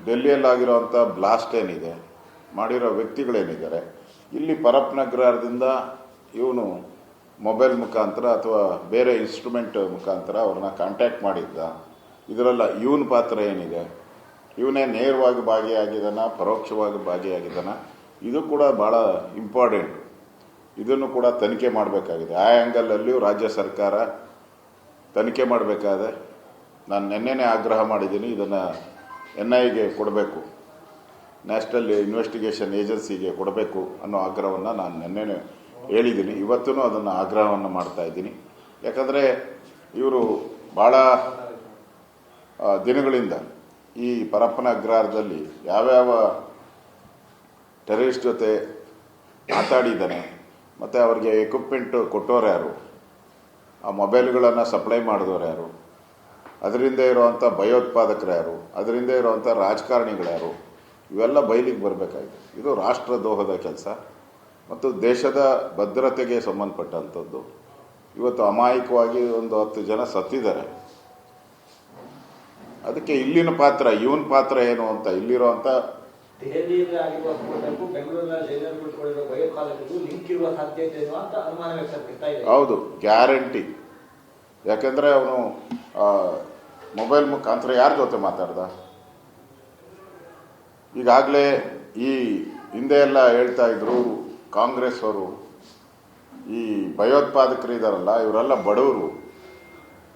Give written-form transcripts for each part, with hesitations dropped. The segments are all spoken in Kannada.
ಡೆಲ್ಲಿಯಲ್ಲಾಗಿರೋವಂಥ ಬ್ಲಾಸ್ಟ್ ಏನಿದೆ, ಮಾಡಿರೋ ವ್ಯಕ್ತಿಗಳೇನಿದ್ದಾರೆ, ಇಲ್ಲಿ ಪರಪ್ಪನಗ್ರಹಾರದಿಂದ ಇವನು ಮೊಬೈಲ್ ಮುಖಾಂತರ ಅಥವಾ ಬೇರೆ ಇನ್ಸ್ಟ್ರೂಮೆಂಟ್ ಮುಖಾಂತರ ಅವ್ರನ್ನ ಕಾಂಟ್ಯಾಕ್ಟ್ ಮಾಡಿದ್ದ. ಇದರೆಲ್ಲ ಇವನ ಪಾತ್ರ ಏನಿದೆ, ಇವನೇ ನೇರವಾಗಿ ಭಾಗಿಯಾಗಿದ್ದಾನ, ಪರೋಕ್ಷವಾಗಿ ಭಾಗಿಯಾಗಿದ್ದಾನ, ಇದು ಕೂಡ ಭಾಳ ಇಂಪಾರ್ಟೆಂಟ್. ಇದನ್ನು ಕೂಡ ತನಿಖೆ ಮಾಡಬೇಕಾಗಿದೆ. ಆ ಆ್ಯಂಗಲಲ್ಲಿಯೂ ರಾಜ್ಯ ಸರ್ಕಾರ ತನಿಖೆ ಮಾಡಬೇಕಾದೆ. ನಾನು ನೆನ್ನೆನೇ ಆಗ್ರಹ ಮಾಡಿದ್ದೀನಿ, ಇದನ್ನು NIAಗೆ ಕೊಡಬೇಕು, ನ್ಯಾಷನಲ್ ಇನ್ವೆಸ್ಟಿಗೇಷನ್ ಏಜೆನ್ಸಿಗೆ ಕೊಡಬೇಕು ಅನ್ನೋ ಆಗ್ರಹವನ್ನು ನಾನು ನೆನ್ನೆನೇ ಹೇಳಿದ್ದೀನಿ. ಇವತ್ತೂ ಅದನ್ನು ಆಗ್ರಹವನ್ನು ಮಾಡ್ತಾ ಇದ್ದೀನಿ. ಯಾಕಂದರೆ ಇವರು ಭಾಳ ದಿನಗಳಿಂದ ಈ ಪರಪ್ಪನ ಅಗ್ರಹಾರದಲ್ಲಿ ಯಾವ್ಯಾವ ಟೆರರಿಸ್ಟ್ ಜೊತೆ ಮಾತಾಡಿದ್ದಾನೆ, ಮತ್ತು ಅವ್ರಿಗೆ ಎಕ್ವಿಪ್ಮೆಂಟ್ ಕೊಟ್ಟೋರು ಯಾರು, ಆ ಮೊಬೈಲ್ಗಳನ್ನು ಸಪ್ಲೈ ಮಾಡಿದವರು ಯಾರು, ಅದರಿಂದ ಇರುವಂಥ ಭಯೋತ್ಪಾದಕರು ಯಾರು, ಅದರಿಂದ ಇರುವಂಥ ರಾಜಕಾರಣಿಗಳು ಯಾರು, ಇವೆಲ್ಲ ಬಯಲಿಗೆ ಬರಬೇಕಾಗಿದೆ. ಇದು ರಾಷ್ಟ್ರದ್ರೋಹದ ಕೆಲಸ ಮತ್ತು ದೇಶದ ಭದ್ರತೆಗೆ ಸಂಬಂಧಪಟ್ಟಂಥದ್ದು. ಇವತ್ತು ಅಮಾಯಕವಾಗಿ ಒಂದು 10 ಜನ ಸತ್ತಿದ್ದಾರೆ. ಅದಕ್ಕೆ ಇಲ್ಲಿನ ಪಾತ್ರ, ಇವನ ಪಾತ್ರ ಏನು ಅಂತ ಇಲ್ಲಿರುವಂಥ ದೆಹಲಿಯಲ್ಲಿ ಆಗಿರುವ ಸ್ಫೋಟಕ್ಕೂ ಬೆಂಗಳೂರಿನ ಜೈಲಲ್ಲಿ ಉಳಿದುಕೊಂಡಿರುವ ಭಯೋತ್ಪಾದಕರಿಗೂ ಲಿಂಕ್ ಇರುವ ಸಾಧ್ಯತೆ ಇದೆ ಅಂತ ಅನುಮಾನ ವ್ಯಕ್ತಪಡ್ತಾ ಇದೆ. ಹೌದು, ಗ್ಯಾರಂಟಿ. ಯಾಕೆಂದರೆ ಅವನು ಮೊಬೈಲ್ ಮುಖಾಂತರ ಯಾರ ಜೊತೆ ಮಾತಾಡ್ದ? ಈಗಾಗಲೇ ಈ ಹಿಂದೆ ಎಲ್ಲ ಹೇಳ್ತಾ ಇದ್ರು ಕಾಂಗ್ರೆಸ್ ಅವರು, ಈ ಭಯೋತ್ಪಾದಕರು ಇದ್ದಾರಲ್ಲ ಇವರೆಲ್ಲ ಬಡವರು,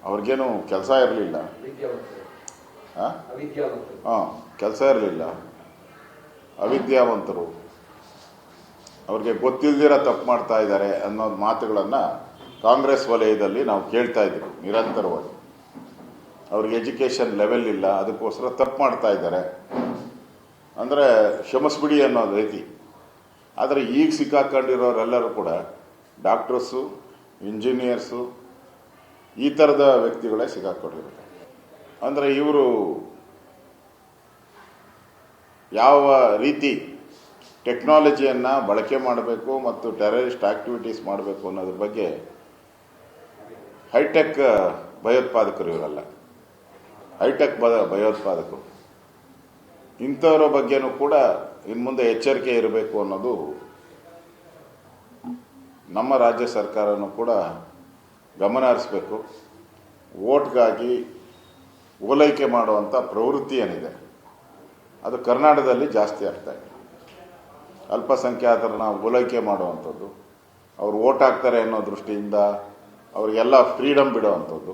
ಅವ್ರಿಗೇನು ಕೆಲಸ ಇರಲಿಲ್ಲ, ಕೆಲಸ ಇರಲಿಲ್ಲ, ಅವಿದ್ಯಾವಂತರು, ಅವ್ರಿಗೆ ಗೊತ್ತಿಲ್ದಿರ ತಪ್ಪು ಮಾಡ್ತಾ ಇದ್ದಾರೆ ಅನ್ನೋ ಮಾತುಗಳನ್ನು ಕಾಂಗ್ರೆಸ್ ವಲಯದಲ್ಲಿ ನಾವು ಕೇಳ್ತಾ ಇದ್ದೀವಿ ನಿರಂತರವಾಗಿ. ಅವ್ರಿಗೆ ಎಜುಕೇಷನ್ ಲೆವೆಲ್ ಇಲ್ಲ, ಅದಕ್ಕೋಸ್ಕರ ತಪ್ಪು ಮಾಡ್ತಾ ಇದ್ದಾರೆ ಅಂದರೆ ಕ್ಷಮಿಸ್ಬಿಡಿ ಅನ್ನೋ ರೀತಿ. ಆದರೆ ಈಗ ಸಿಕ್ಕಾಕೊಂಡಿರೋರೆಲ್ಲರೂ ಕೂಡ ಡಾಕ್ಟರ್ಸು, ಇಂಜಿನಿಯರ್ಸು, ಈ ಥರದ ವ್ಯಕ್ತಿಗಳೇ ಸಿಕ್ಕಾಕೊಂಡಿರ್ತಾರೆ. ಅಂದರೆ ಇವರು ಯಾವ ರೀತಿ ಟೆಕ್ನಾಲಜಿಯನ್ನು ಬಳಕೆ ಮಾಡಬೇಕು ಮತ್ತು ಟೆರರಿಸ್ಟ್ ಆಕ್ಟಿವಿಟೀಸ್ ಮಾಡಬೇಕು ಅನ್ನೋದ್ರ ಬಗ್ಗೆ ಹೈಟೆಕ್ ಭಯೋತ್ಪಾದಕರು ಇವರಲ್ಲ, ಹೈಟೆಕ್ ಭಯೋತ್ಪಾದಕರು. ಇಂಥವರ ಬಗ್ಗೆನೂ ಕೂಡ ಇನ್ನು ಮುಂದೆ ಎಚ್ಚರಿಕೆ ಇರಬೇಕು ಅನ್ನೋದು ನಮ್ಮ ರಾಜ್ಯ ಸರ್ಕಾರನೂ ಕೂಡ ಗಮನ ಹರಿಸಬೇಕು. ವೋಟ್ಗಾಗಿ ಓಲೈಕೆ ಮಾಡುವಂಥ ಪ್ರವೃತ್ತಿ ಏನಿದೆ ಅದು ಕರ್ನಾಟಕದಲ್ಲಿ ಜಾಸ್ತಿ ಆಗ್ತಾ ಇದೆ. ಅಲ್ಪಸಂಖ್ಯಾತರನ್ನ ಓಲೈಕೆ ಮಾಡುವಂಥದ್ದು, ಅವ್ರು ವೋಟ್ ಹಾಕ್ತಾರೆ ಅನ್ನೋ ದೃಷ್ಟಿಯಿಂದ ಅವರಿಗೆಲ್ಲ ಫ್ರೀಡಮ್ ಬಿಡುವಂಥದ್ದು,